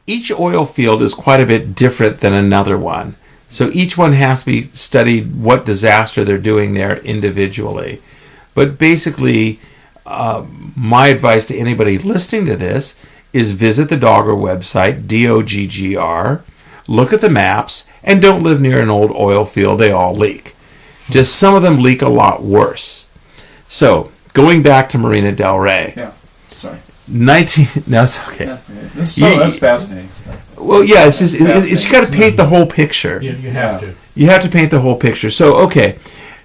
each oil field is quite a bit different than another one. So each one has to be studied what disaster they're doing there individually. But basically, my advice to anybody listening to this is visit the Dogger website, DOGGR, look at the maps, and don't live near an old oil field. They all leak. Just some of them leak a lot worse. So, going back to Marina del Rey. Yeah, sorry. No, it's okay. That's fascinating stuff. Well, yeah, it's you got to paint the whole picture. You have to. You have to paint the whole picture. So, okay,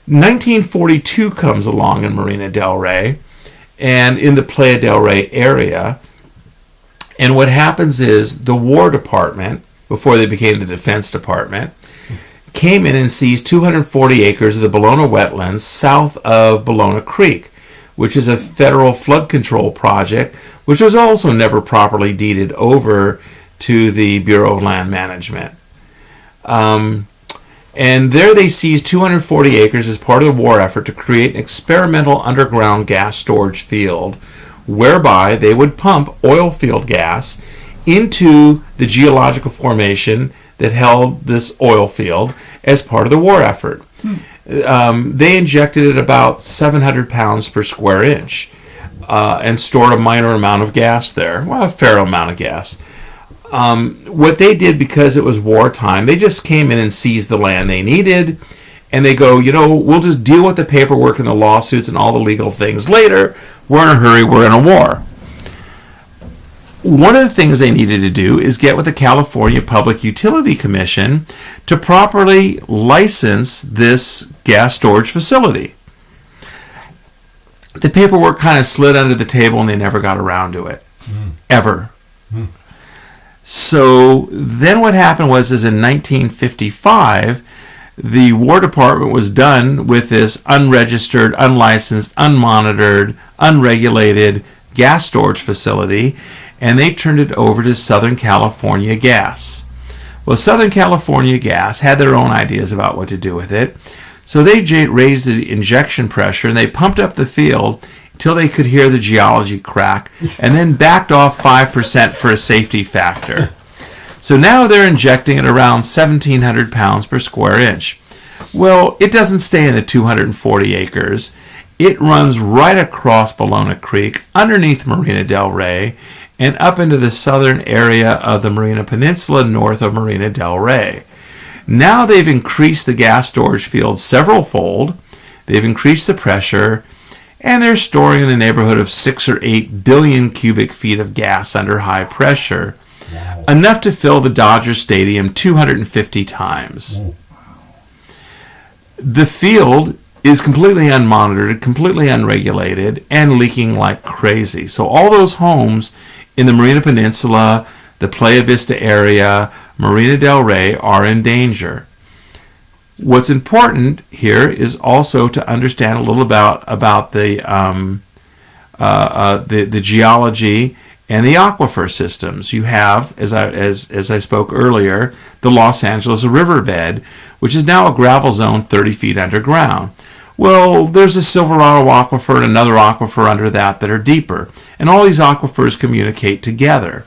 1942 comes along in Marina del Rey and in the Playa del Rey area. And what happens is the War Department, before they became the Defense Department, came in and seized 240 acres of the Bologna wetlands south of Bologna Creek, which is a federal flood control project, which was also never properly deeded over to the Bureau of Land Management. And there they seized 240 acres as part of the war effort to create an experimental underground gas storage field whereby they would pump oil field gas into the geological formation that held this oil field as part of the war effort. They injected it about 700 pounds per square inch and stored a minor amount of gas there. Well, a fair amount of gas. What they did, because it was wartime, they just came in and seized the land they needed, and they go, we'll just deal with the paperwork and the lawsuits and all the legal things later. We're in a hurry. We're in a war. One of the things they needed to do is get with the California Public Utility Commission to properly license this gas storage facility. The paperwork kind of slid under the table and they never got around to it. Ever. So then what happened was in 1955, the War Department was done with this unregistered, unlicensed, unmonitored, unregulated gas storage facility, and they turned it over to Southern California Gas. Well, Southern California Gas had their own ideas about what to do with it, so they raised the injection pressure and they pumped up the field until they could hear the geology crack, and then backed off 5% for a safety factor. So now they're injecting at around 1,700 pounds per square inch. Well, it doesn't stay in the 240 acres. It runs right across Bologna Creek, underneath Marina del Rey, and up into the southern area of the Marina Peninsula north of Marina del Rey. Now they've increased the gas storage field several-fold. They've increased the pressure, and they're storing in the neighborhood of 6 or 8 billion cubic feet of gas under high pressure, enough to fill the Dodger Stadium 250 times. The field is completely unmonitored, completely unregulated, and leaking like crazy. So all those homes in the Marina Peninsula, the Playa Vista area, Marina del Rey are in danger. What's important here is also to understand a little about the geology and the aquifer systems. You have, as I spoke earlier, the Los Angeles riverbed, which is now a gravel zone 30 feet underground. Well, there's a Silverado aquifer and another aquifer under that are deeper, and all these aquifers communicate together.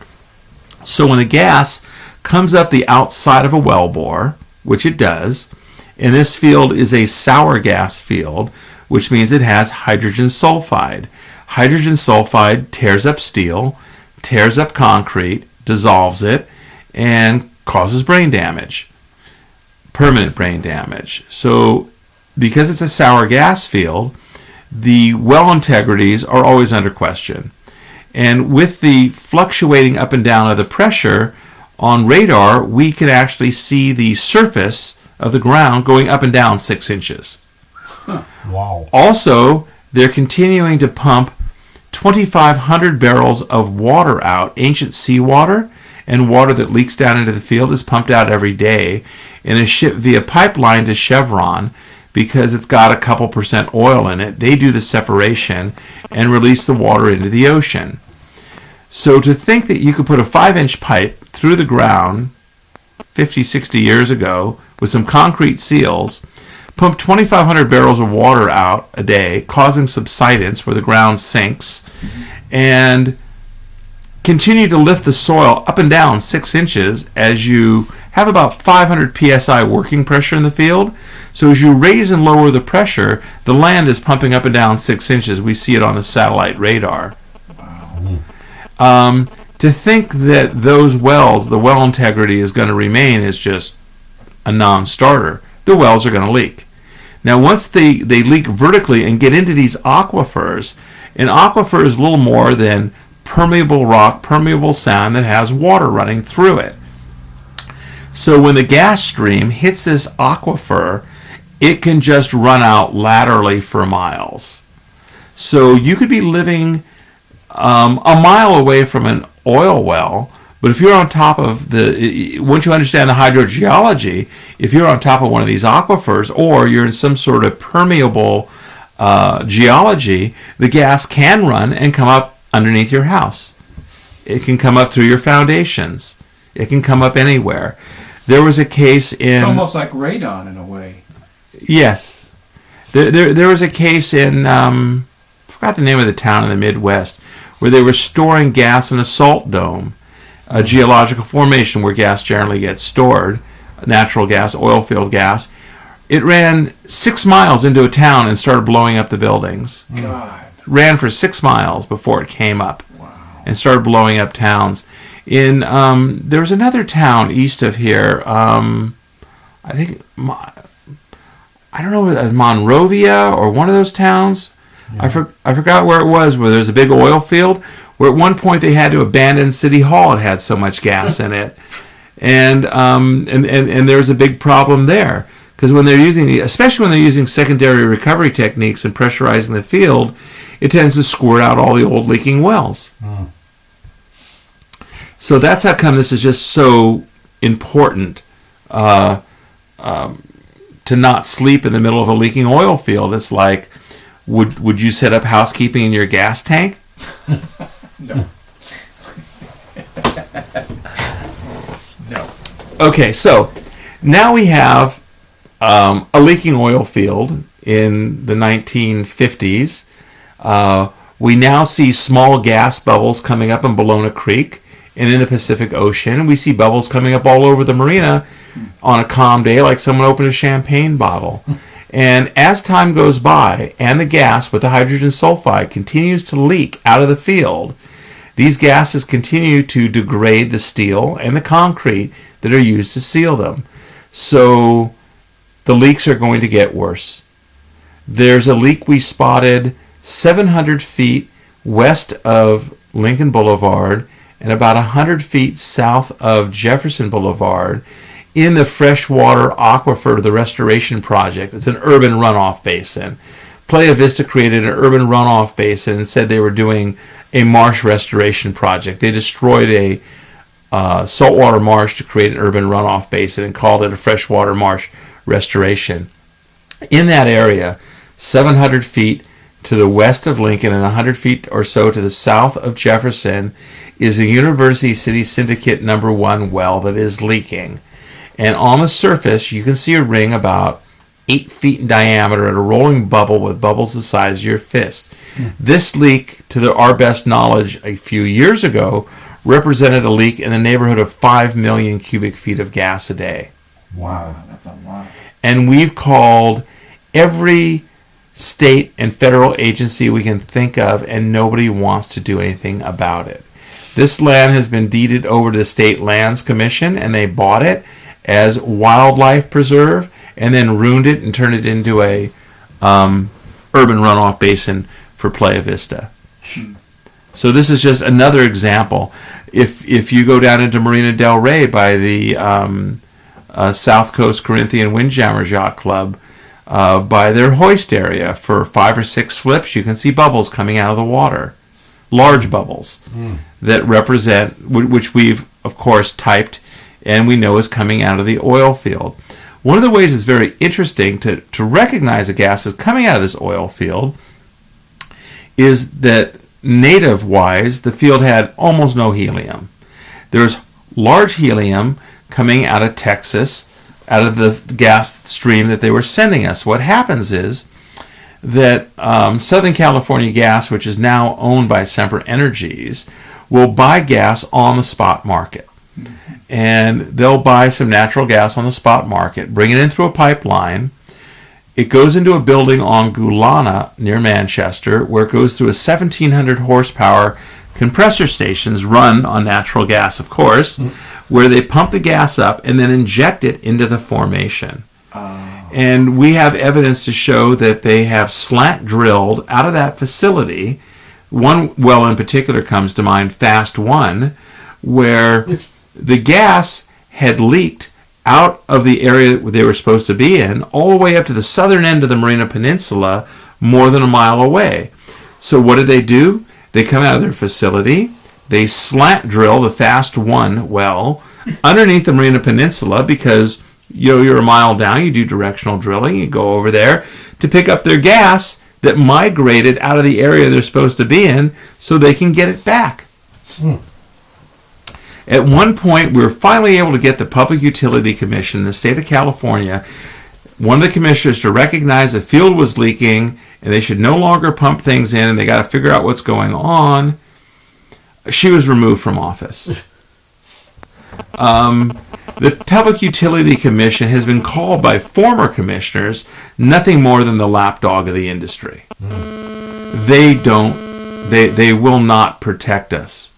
So when the gas comes up the outside of a wellbore, which it does, and this field is a sour gas field, which means it has hydrogen sulfide. Hydrogen sulfide tears up steel, tears up concrete, dissolves it, and causes brain damage, permanent brain damage. So because it's a sour gas field, the well integrities are always under question. And with the fluctuating up and down of the pressure on radar, we can actually see the surface of the ground going up and down 6 inches. Wow. Also, they're continuing to pump 2,500 barrels of water out, ancient seawater, and water that leaks down into the field is pumped out every day and is shipped via pipeline to Chevron because it's got a couple percent oil in it. They do the separation and release the water into the ocean. So to think that you could put a 5-inch pipe through the ground 50, 60 years ago with some concrete seals, pump 2,500 barrels of water out a day, causing subsidence where the ground sinks, and continue to lift the soil up and down 6 inches as you have about 500 psi working pressure in the field. So as you raise and lower the pressure, the land is pumping up and down 6 inches. We see it on the satellite radar. Wow. To think that those wells, the well integrity is going to remain is just a non-starter. The wells are going to leak. Now, once they leak vertically and get into these aquifers, an aquifer is little more than permeable rock, permeable sand that has water running through it. So when the gas stream hits this aquifer, it can just run out laterally for miles. So you could be living a mile away from an oil well, but if you're on top of once you understand the hydrogeology, if you're on top of one of these aquifers or you're in some sort of permeable geology, the gas can run and come up underneath your house. It can come up through your foundations. It can come up anywhere. There was a case in... It's almost like radon in a way. Yes. There was a case in... I forgot the name of the town in the Midwest where they were storing gas in a salt dome, a geological formation where gas generally gets stored, natural gas, oil field gas. It ran 6 miles into a town and started blowing up the buildings. God. Ran for 6 miles before it came up. Wow. And started blowing up towns. In there was another town east of here. I think I don't know, Monrovia or one of those towns. Yeah. I forgot where it was. Where there's a big oil field. Where at one point they had to abandon City Hall. It had so much gas in it, and there's a big problem there because when they're using especially when they're using secondary recovery techniques and pressurizing the field, it tends to squirt out all the old leaking wells. So that's how come this is just so important to not sleep in the middle of a leaking oil field. It's like, would you set up housekeeping in your gas tank? No. No. Okay, so now we have a leaking oil field in the 1950s. We now see small gas bubbles coming up in Ballona Creek and in the Pacific Ocean. We see bubbles coming up all over the marina on a calm day like someone opened a champagne bottle. And as time goes by and the gas with the hydrogen sulfide continues to leak out of the field, these gases continue to degrade the steel and the concrete that are used to seal them. So the leaks are going to get worse. There's a leak we spotted 700 feet west of Lincoln Boulevard and about 100 feet south of Jefferson Boulevard in the freshwater aquifer of the Restoration Project. It's an urban runoff basin. Playa Vista created an urban runoff basin and said they were doing a marsh restoration project. They destroyed a saltwater marsh to create an urban runoff basin and called it a freshwater marsh restoration. In that area, 700 feet to the west of Lincoln and 100 feet or so to the south of Jefferson is a University City Syndicate No. 1 well that is leaking. And on the surface, you can see a ring about 8 feet in diameter and a rolling bubble with bubbles the size of your fist. This leak, to our best knowledge a few years ago, represented a leak in the neighborhood of 5 million cubic feet of gas a day. Wow, that's a lot. And we've called every state and federal agency we can think of, and nobody wants to do anything about it. This land has been deeded over to the State Lands Commission, and they bought it as wildlife preserve and then ruined it and turned it into a urban runoff basin for Playa Vista. So this is just another example. If you go down into Marina del Rey by the South Coast Corinthian Windjammers Yacht Club, by their hoist area for 5 or 6 slips, you can see bubbles coming out of the water. Large bubbles that represent, which we've, of course, typed and we know is coming out of the oil field. One of the ways it's very interesting to recognize a gas is coming out of this oil field is that native-wise, the field had almost no helium. There's large helium coming out of Texas, out of the gas stream that they were sending us. What happens is that Southern California Gas, which is now owned by Sempra Energies, will buy gas on the spot market. And they'll buy some natural gas on the spot market, bring it in through a pipeline. It goes into a building on Gulana near Manchester, where it goes through a 1,700 horsepower compressor stations run on natural gas, of course, where they pump the gas up and then inject it into the formation. And we have evidence to show that they have slant drilled out of that facility. One well in particular comes to mind, Fast 1, where the gas had leaked out of the area they were supposed to be in all the way up to the southern end of the Marina Peninsula, more than a mile away. So what did they do? They come out of their facility, they slant drill the Fast 1 well underneath the Marina Peninsula, because you're a mile down, you do directional drilling, you go over there to pick up their gas that migrated out of the area they're supposed to be in so they can get it back. At one point, we were finally able to get the Public Utility Commission in the state of California, one of the commissioners, to recognize the field was leaking and they should no longer pump things in and they got to figure out what's going on. She was removed from office. The Public Utility Commission has been called by former commissioners nothing more than the lapdog of the industry. They will not protect us.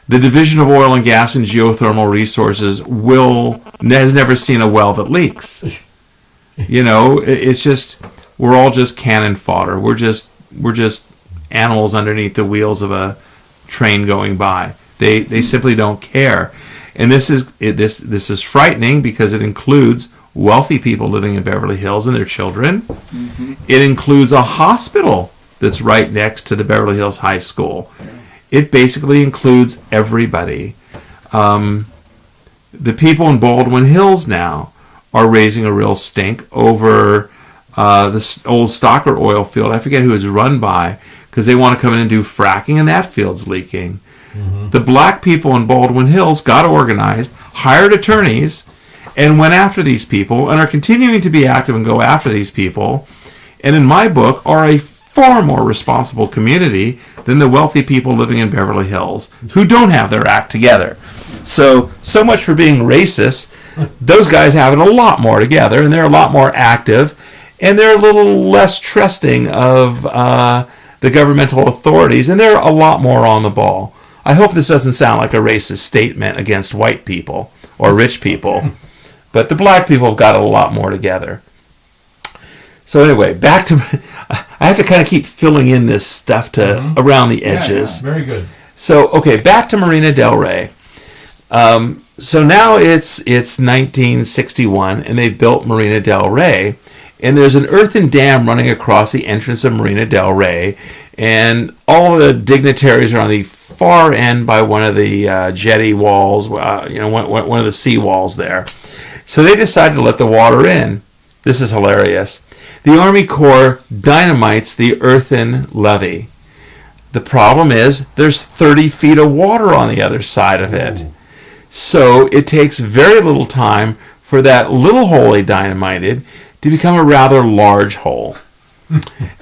The Division of Oil and Gas and Geothermal Resources has never seen a well that leaks. It's just, we're all just cannon fodder. We're just animals underneath the wheels of a train going by. They simply don't care. And this is frightening because it includes wealthy people living in Beverly Hills and their children. Mm-hmm. It includes a hospital that's right next to the Beverly Hills High School. It basically includes everybody. The people in Baldwin Hills now are raising a real stink over this old Stocker oil field. I forget who it's run by, because they want to come in and do fracking, and that field's leaking. Mm-hmm. The black people in Baldwin Hills got organized, hired attorneys, and went after these people, and are continuing to be active and go after these people, and in my book are a far more responsible community than the wealthy people living in Beverly Hills who don't have their act together. So much for being racist. Those guys have it a lot more together, and they're a lot more active, and they're a little less trusting of the governmental authorities, and they're a lot more on the ball. I hope this doesn't sound like a racist statement against white people or rich people, but the black people have got it a lot more together. So anyway, back to... I have to kind of keep filling in this stuff to around the edges. Yeah, very good. So, okay, back to Marina del Rey. So now it's 1961, and they've built Marina del Rey, and there's an earthen dam running across the entrance of Marina del Rey, and all of the dignitaries are on the far end by one of the jetty walls, one of the sea walls there. So they decided to let the water in. This is hilarious. The Army Corps dynamites the earthen levee. The problem is there's 30 feet of water on the other side of it. Ooh. So it takes very little time for that little hole they dynamited to become a rather large hole.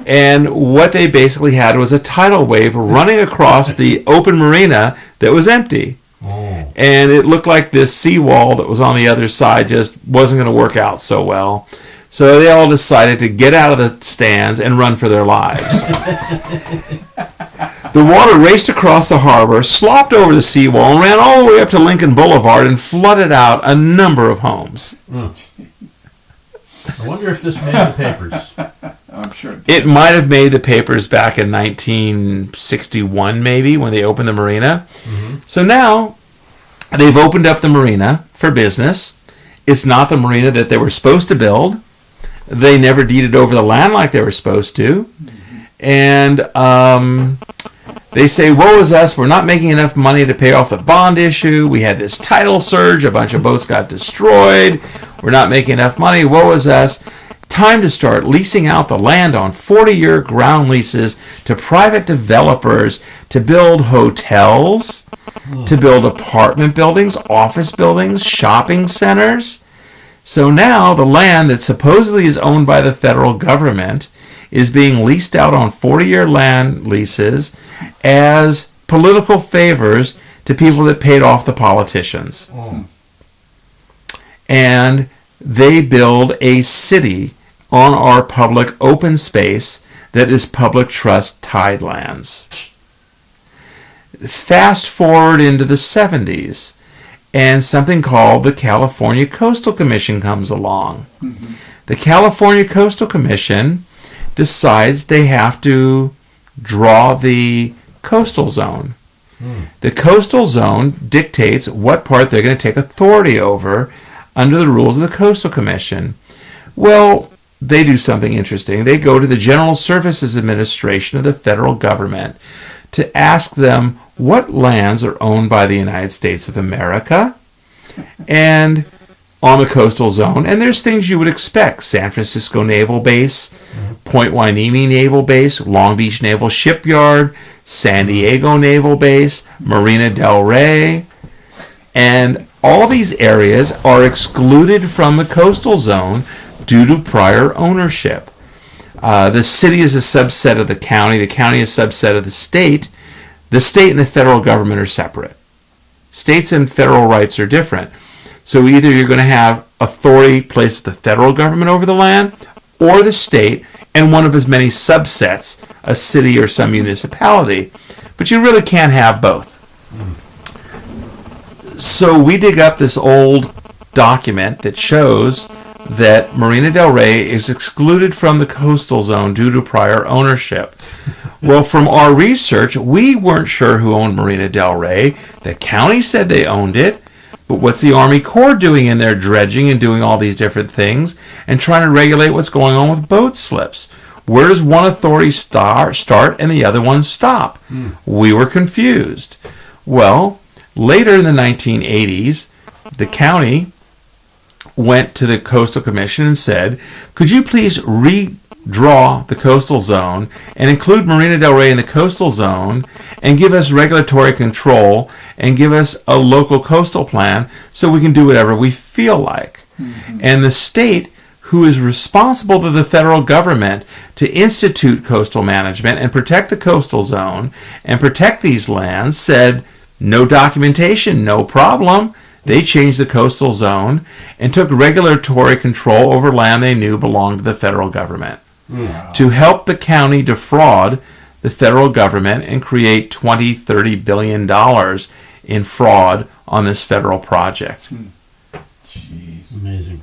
And what they basically had was a tidal wave running across the open marina that was empty. Oh. And it looked like this seawall that was on the other side just wasn't going to work out so well. So they all decided to get out of the stands and run for their lives. The water raced across the harbor, slopped over the seawall, and ran all the way up to Lincoln Boulevard and flooded out a number of homes. Oh. I wonder if this made the papers. I'm sure it might have made the papers back in 1961, maybe, when they opened the marina. Mm-hmm. So now they've opened up the marina for business. It's not the marina that they were supposed to build. They never deeded over the land like they were supposed to. And they say, woe is us, we're not making enough money to pay off the bond issue. We had this tidal surge, a bunch of boats got destroyed. We're not making enough money, woe is us. Time to start leasing out the land on 40-year ground leases to private developers to build hotels, to build apartment buildings, office buildings, shopping centers. So now the land that supposedly is owned by the federal government is being leased out on 40-year land leases as political favors to people that paid off the politicians. Oh. And they build a city on our public open space that is public trust tidelands. Fast forward into the 70s, and something called the California Coastal Commission comes along. Mm-hmm. The California Coastal Commission decides they have to draw the coastal zone. The coastal zone dictates what part they're going to take authority over under the rules of the Coastal Commission. Well, they do something interesting. They go to the General Services Administration of the federal government to ask them what lands are owned by the United States of America and on the coastal zone. And there's things you would expect. San Francisco Naval Base, Point Hueneme Naval Base, Long Beach Naval Shipyard, San Diego Naval Base, Marina del Rey. And all these areas are excluded from the coastal zone due to prior ownership. The city is a subset of the county is a subset of the state. The state and the federal government are separate. States and federal rights are different. So either you're going to have authority placed with the federal government over the land or the state and one of as many subsets, a city or some municipality. But you really can't have both. So we dig up this old document that shows that Marina del Rey is excluded from the coastal zone due to prior ownership. Well, from our research, we weren't sure who owned Marina del Rey. The county said they owned it, but what's the Army Corps doing in there, dredging and doing all these different things and trying to regulate what's going on with boat slips? Where does one authority start and the other one stop? We were confused. Well, later in the 1980s, the county went to the Coastal Commission and said, could you please redraw the coastal zone and include Marina del Rey in the coastal zone and give us regulatory control and give us a local coastal plan so we can do whatever we feel like. And the state, who is responsible to the federal government to institute coastal management and protect the coastal zone and protect these lands, said, no documentation, no problem. They changed the coastal zone and took regulatory control over land they knew belonged to the federal government to help the county defraud the federal government and create $20-30 billion in fraud on this federal project. Jeez. Amazing.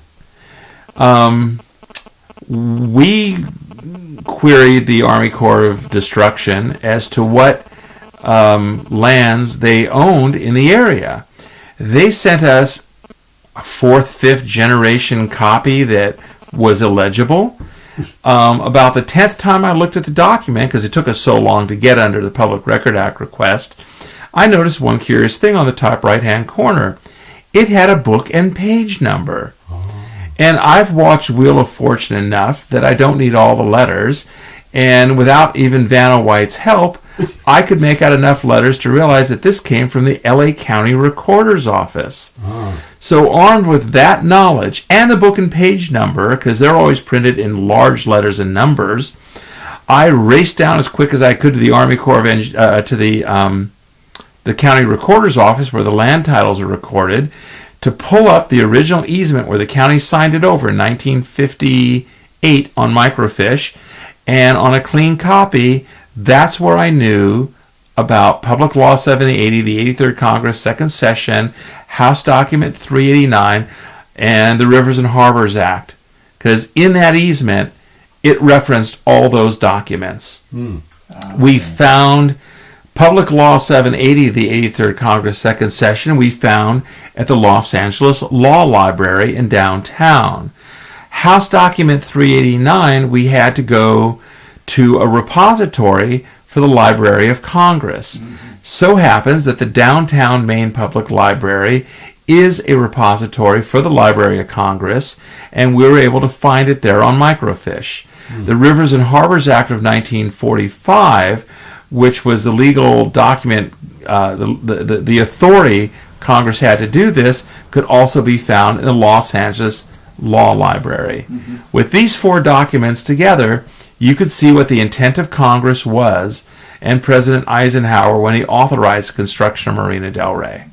We queried the Army Corps of Destruction as to what lands they owned in the area. They sent us a 4th, 5th generation copy that was illegible. About the 10th time I looked at the document, because it took us so long to get under the Public Record Act request, I noticed one curious thing on the top right-hand corner. It had a book and page number. And I've watched Wheel of Fortune enough that I don't need all the letters. And without even Vanna White's help, I could make out enough letters to realize that this came from the LA County Recorder's Office. So armed with that knowledge and the book and page number, because they're always printed in large letters and numbers, I raced down as quick as I could to the Army Corps of to the County Recorder's Office where the land titles are recorded to pull up the original easement where the county signed it over in 1958 on microfiche, and on a clean copy, that's where I knew about Public Law 7080, the 83rd Congress, Second Session, House Document 389, and the Rivers and Harbors Act. Because in that easement, it referenced all those documents. We found Public Law 780, the 83rd Congress, Second Session, we found at the Los Angeles Law Library in downtown. House Document 389, we had to go to a repository for the Library of Congress. So happens that the downtown Maine Public Library is a repository for the Library of Congress, and we were able to find it there on microfiche. The Rivers and Harbors Act of 1945, which was the legal document, the authority Congress had to do this, could also be found in the Los Angeles Law Library. With these 4 documents together, you could see what the intent of Congress was and President Eisenhower when he authorized the construction of Marina del Rey.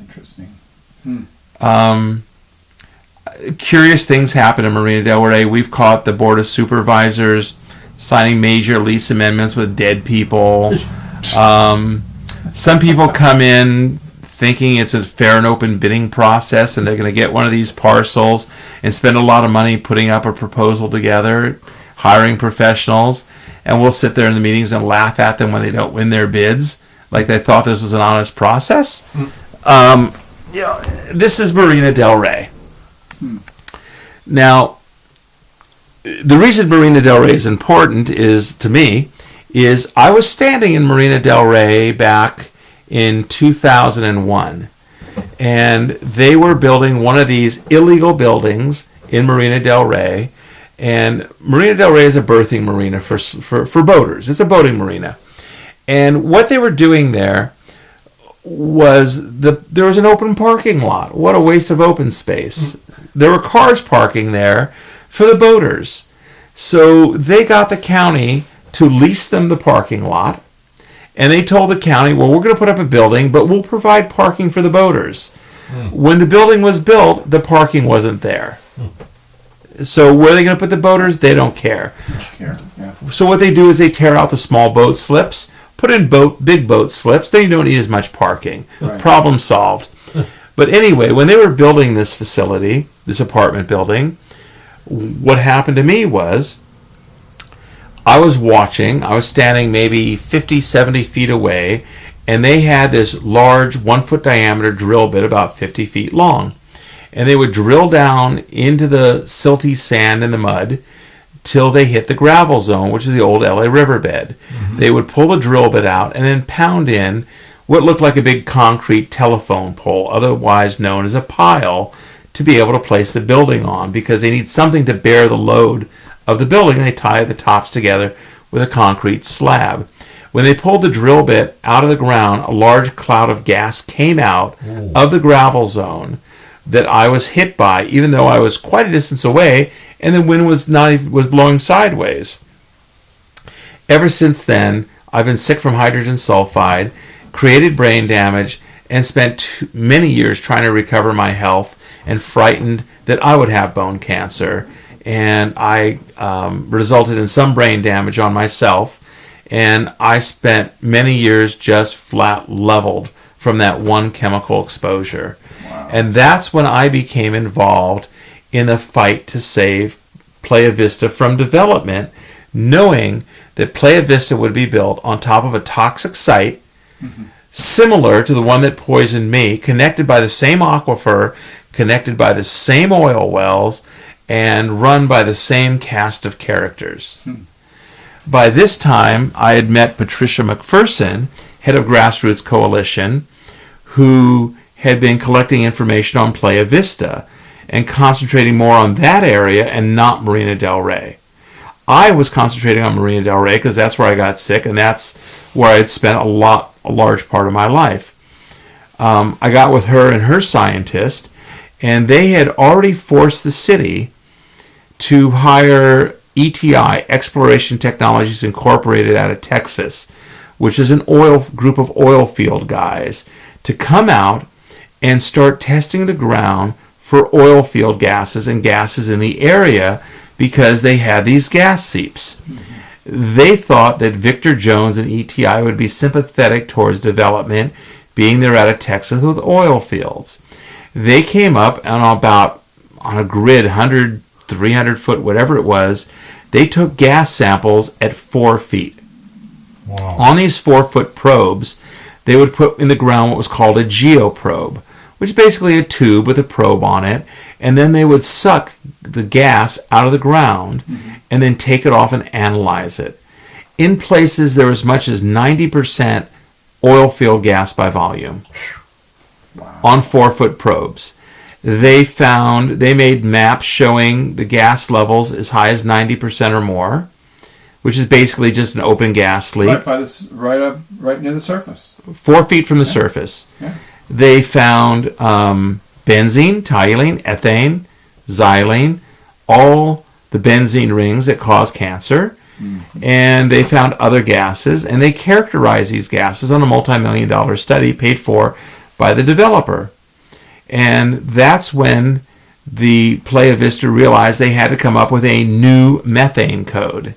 Interesting. Curious things happen in Marina del Rey. We've caught the Board of Supervisors signing major lease amendments with dead people. Some people come in thinking it's a fair and open bidding process and they're going to get one of these parcels and spend a lot of money putting up a proposal together, hiring professionals, and we'll sit there in the meetings and laugh at them when they don't win their bids, like they thought this was an honest process. This is Marina del Rey. Now, the reason Marina del Rey is important to me is I was standing in Marina del Rey back in 2001, and they were building one of these illegal buildings in Marina del Rey, and Marina del Rey is a berthing marina for boaters. It's a boating marina. And what they were doing there was there was an open parking lot. What a waste of open space. There were cars parking there for the boaters. So they got the county to lease them the parking lot, and they told the county, well, we're going to put up a building, but we'll provide parking for the boaters. When the building was built, the parking wasn't there. So where are they going to put the boaters? They don't care. So what they do is they tear out the small boat slips, put in big boat slips, then you don't need as much parking. Right. Problem solved. But anyway, when they were building this facility, this apartment building, what happened to me was I was standing maybe 50, 70 feet away, and they had this large 1-foot diameter drill bit about 50 feet long. And they would drill down into the silty sand and the mud till they hit the gravel zone, which is the old LA riverbed. They would pull the drill bit out and then pound in what looked like a big concrete telephone pole, otherwise known as a pile, to be able to place the building on, because they need something to bear the load of the building. They tie the tops together with a concrete slab. When they pulled the drill bit out of the ground, a large cloud of gas came out of the gravel zone that I was hit by, even though I was quite a distance away, and the wind was blowing sideways. Ever since then, I've been sick from hydrogen sulfide, created brain damage, and spent many years trying to recover my health, and frightened that I would have bone cancer. And I resulted in some brain damage on myself, and I spent many years just flat leveled from that one chemical exposure. Wow. And that's when I became involved in the fight to save Playa Vista from development, knowing that Playa Vista would be built on top of a toxic site, similar to the one that poisoned me, connected by the same aquifer, connected by the same oil wells, and run by the same cast of characters. By this time, I had met Patricia McPherson, head of Grassroots Coalition, who had been collecting information on Playa Vista and concentrating more on that area and not Marina del Rey. I was concentrating on Marina del Rey because that's where I got sick, and that's where I had spent a large part of my life. I got with her and her scientist, and they had already forced the city to hire ETI, Exploration Technologies Incorporated, out of Texas, which is an group of oil field guys, to come out and start testing the ground for oil field gases and gases in the area, because they had these gas seeps. They thought that Victor Jones and ETI would be sympathetic towards development, being they're out of Texas with oil fields. They came up on a grid, 100, 300 foot, whatever it was, they took gas samples at 4 feet. Wow. On these 4-foot probes, they would put in the ground what was called a geoprobe, which is basically a tube with a probe on it, and then they would suck the gas out of the ground and then take it off and analyze it. In places, there was as much as 90% oil field gas by volume. Wow. On 4-foot probes. They made maps showing the gas levels as high as 90% or more, which is basically just an open gas leak. Right near the surface. 4 feet from the surface. Yeah. They found benzene, toluene, ethane, xylene, all the benzene rings that cause cancer. And they found other gases, and they characterized these gases on a multi-million-dollar study paid for by the developer. And that's when the Playa Vista realized they had to come up with a new methane code.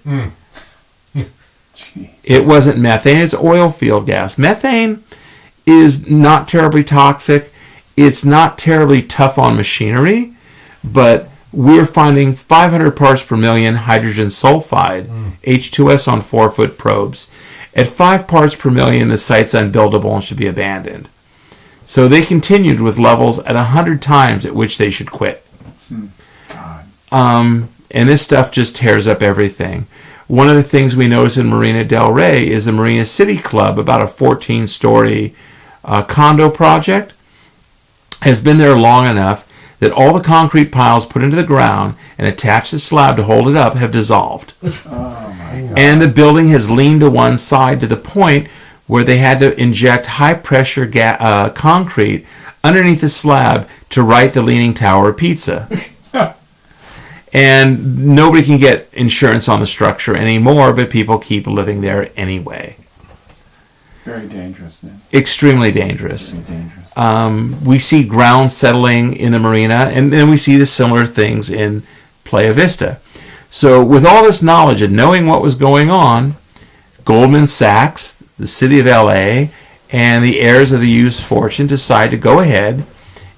It wasn't methane, it's oil field gas. Methane is not terribly toxic. It's not terribly tough on machinery, but we're finding 500 parts per million hydrogen sulfide, H2S on 4-foot probes. At 5 parts per million, the site's unbuildable and should be abandoned. So they continued with levels at 100 times at which they should quit. And this stuff just tears up everything. One of the things we notice in Marina del Rey is the Marina City Club, about a 14-story condo project, has been there long enough that all the concrete piles put into the ground and attached to the slab to hold it up have dissolved. And the building has leaned to one side to the point where they had to inject high-pressure concrete underneath the slab to right the Leaning Tower of Pizza. And nobody can get insurance on the structure anymore, but people keep living there anyway. Very dangerous then. Extremely dangerous. Very dangerous. We see ground settling in the marina, and then we see the similar things in Playa Vista. So with all this knowledge and knowing what was going on, Goldman Sachs, the city of LA, and the heirs of the used fortune decide to go ahead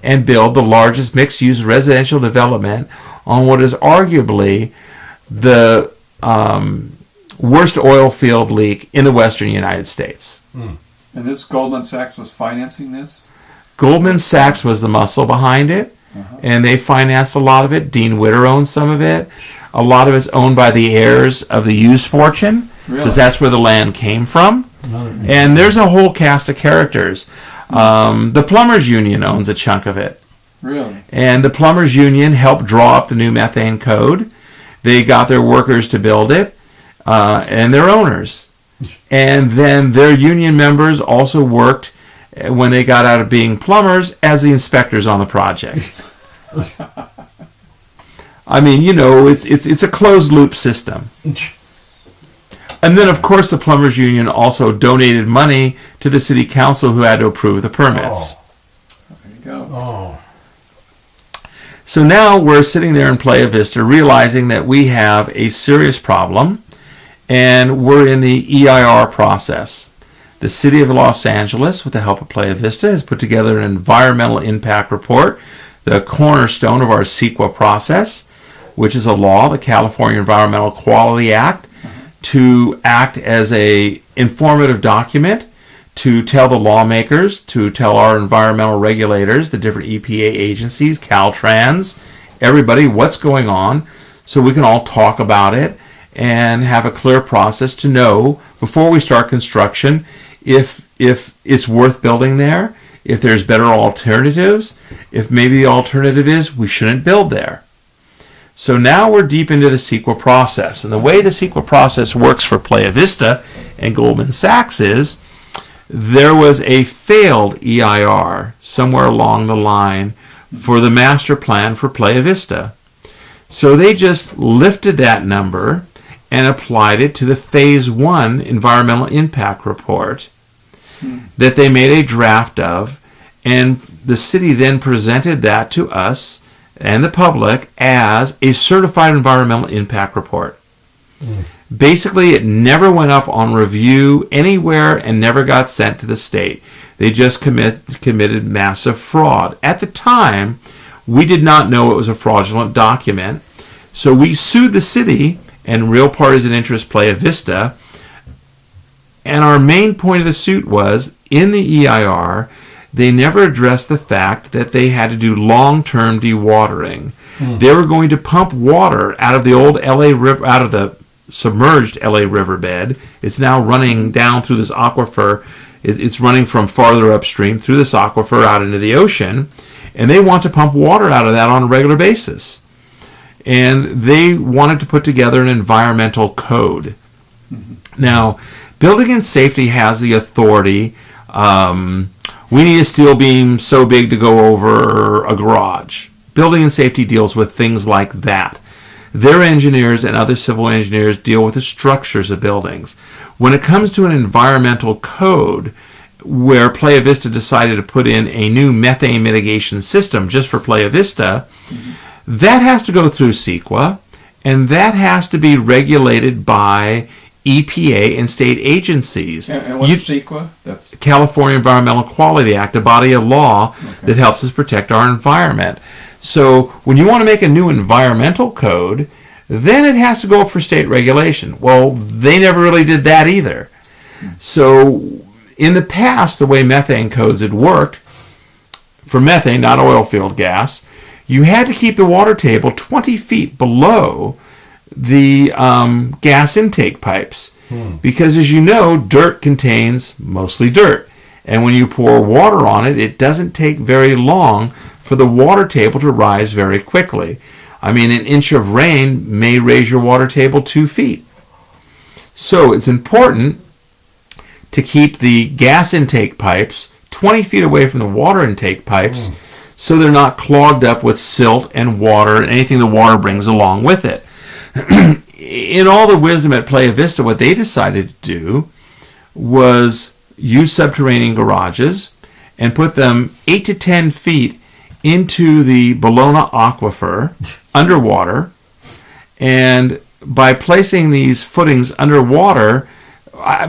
and build the largest mixed-use residential development on what is arguably the worst oil field leak in the western United States. And this Goldman Sachs was financing this? Goldman Sachs was the muscle behind it, and they financed a lot of it. Dean Witter owns some of it. A lot of it's owned by the heirs of the used fortune, because that's where the land came from. And there's a whole cast of characters. The Plumbers Union owns a chunk of it. Really? And the Plumbers Union helped draw up the new methane code. They got their workers to build it, and their owners. And then their union members also worked, when they got out of being plumbers, as the inspectors on the project. I mean, you know, it's a closed loop system. And then, of course, the Plumbers Union also donated money to the city council, who had to approve the permits. There you go. So now we're sitting there in Playa Vista realizing that we have a serious problem, and we're in the EIR process. The city of Los Angeles, with the help of Playa Vista, has put together an environmental impact report, the cornerstone of our CEQA process, which is a law, the California Environmental Quality Act, to act as a informative document to tell the lawmakers, to tell our environmental regulators, the different EPA agencies, Caltrans, everybody, what's going on, so we can all talk about it and have a clear process to know before we start construction if it's worth building there, if there's better alternatives, if maybe the alternative is we shouldn't build there. So now we're deep into the CEQA process. And the way the CEQA process works for Playa Vista and Goldman Sachs is there was a failed EIR somewhere along the line for the master plan for Playa Vista. So they just lifted that number and applied it to the Phase 1 Environmental Impact Report that they made a draft of, and the city then presented that to us and the public as a certified environmental impact report. Basically, it never went up on review anywhere and never got sent to the state. They just committed massive fraud. At the time, we did not know it was a fraudulent document, so we sued the city and real parties in interest, Playa Vista, and our main point of the suit was, in the EIR, they never addressed the fact that they had to do long-term dewatering. They were going to pump water out of the old LA river, out of the submerged LA riverbed. It's now running down through this aquifer. It's running from farther upstream through this aquifer out into the ocean, and they want to pump water out of that on a regular basis. And they wanted to put together an environmental code. Now, building and safety has the authority. We need a steel beam so big to go over a garage. Building and safety deals with things like that. Their engineers and other civil engineers deal with the structures of buildings. When it comes to an environmental code, where Playa Vista decided to put in a new methane mitigation system just for Playa Vista, that has to go through CEQA, and that has to be regulated by EPA and state agencies. And what's CEQA? That's California Environmental Quality Act, a body of law that helps us protect our environment. So when you want to make a new environmental code, then it has to go up for state regulation. Well, they never really did that either. So in the past, the way methane codes had worked, for methane, not oil field gas, you had to keep the water table 20 feet below the gas intake pipes. Because as you know, dirt contains mostly dirt. And when you pour water on it, it doesn't take very long for the water table to rise very quickly. I mean, an inch of rain may raise your water table 2 feet. So it's important to keep the gas intake pipes 20 feet away from the water intake pipes so they're not clogged up with silt and water and anything the water brings along with it. In all the wisdom at Playa Vista, what they decided to do was use subterranean garages and put them 8 to 10 feet into the Bologna aquifer underwater, and by placing these footings underwater,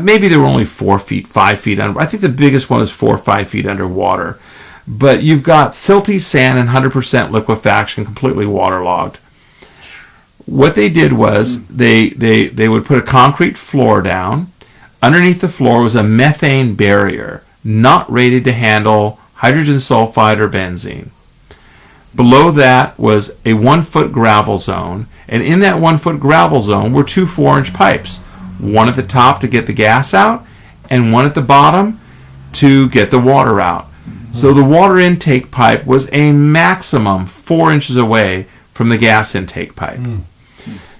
maybe they were only 4 feet, 5 feet under. I think the biggest one is 4 or 5 feet underwater. But you've got silty sand and 100% liquefaction, completely waterlogged. What they did was they would put a concrete floor down. Underneath the floor was a methane barrier, not rated to handle hydrogen sulfide or benzene. Below that was a 1 foot gravel zone, and in that 1 foot gravel zone were 2 4-inch pipes. One at the top to get the gas out, and one at the bottom to get the water out. So the water intake pipe was a maximum 4 inches away from the gas intake pipe.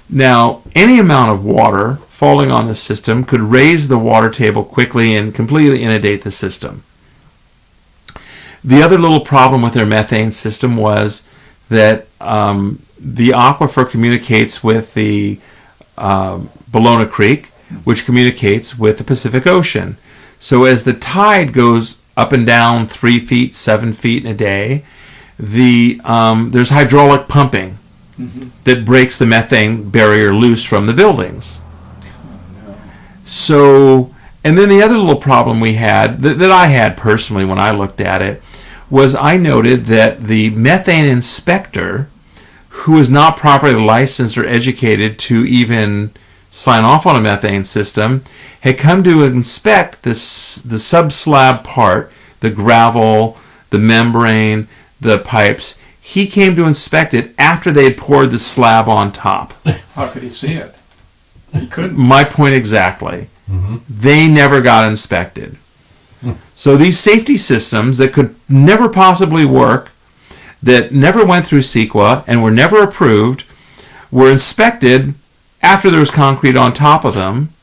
Now, any amount of water falling on the system could raise the water table quickly and completely inundate the system. The other little problem with their methane system was that the aquifer communicates with the Bologna Creek, which communicates with the Pacific Ocean. So as the tide goes up and down 3 feet, 7 feet in a day, there's hydraulic pumping that breaks the methane barrier loose from the buildings. So, and then the other little problem we had, that I had personally when I looked at it, was I noted that the methane inspector, who is not properly licensed or educated to even sign off on a methane system, had come to inspect the sub-slab part, the gravel, the membrane, the pipes. He came to inspect it after they had poured the slab on top. How could he see it? He couldn't. My point exactly. They never got inspected. So these safety systems that could never possibly work, that never went through CEQA and were never approved, were inspected after there was concrete on top of them.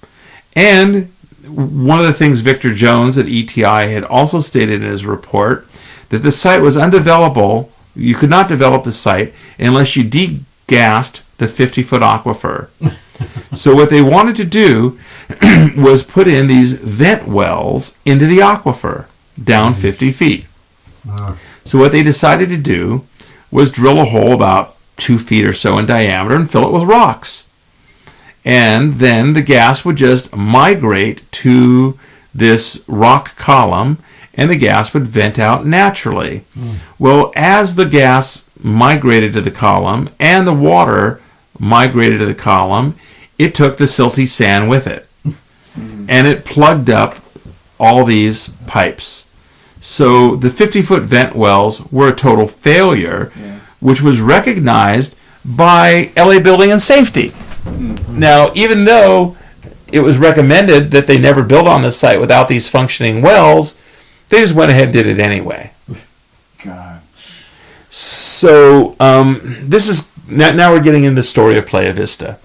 And one of the things Victor Jones at ETI had also stated in his report, that the site was undevelopable. You could not develop the site unless you degassed the 50-foot aquifer. So what they wanted to do was put in these vent wells into the aquifer down 50 feet. So what they decided to do was drill a hole about 2 feet or so in diameter and fill it with rocks. And then the gas would just migrate to this rock column, and the gas would vent out naturally. Well, as the gas migrated to the column and the water migrated to the column, it took the silty sand with it. And it plugged up all these pipes. So the 50-foot vent wells were a total failure, which was recognized by LA Building and Safety. Now, even though it was recommended that they never build on this site without these functioning wells, they just went ahead and did it anyway. God. So this is now we're getting into the story of Playa Vista.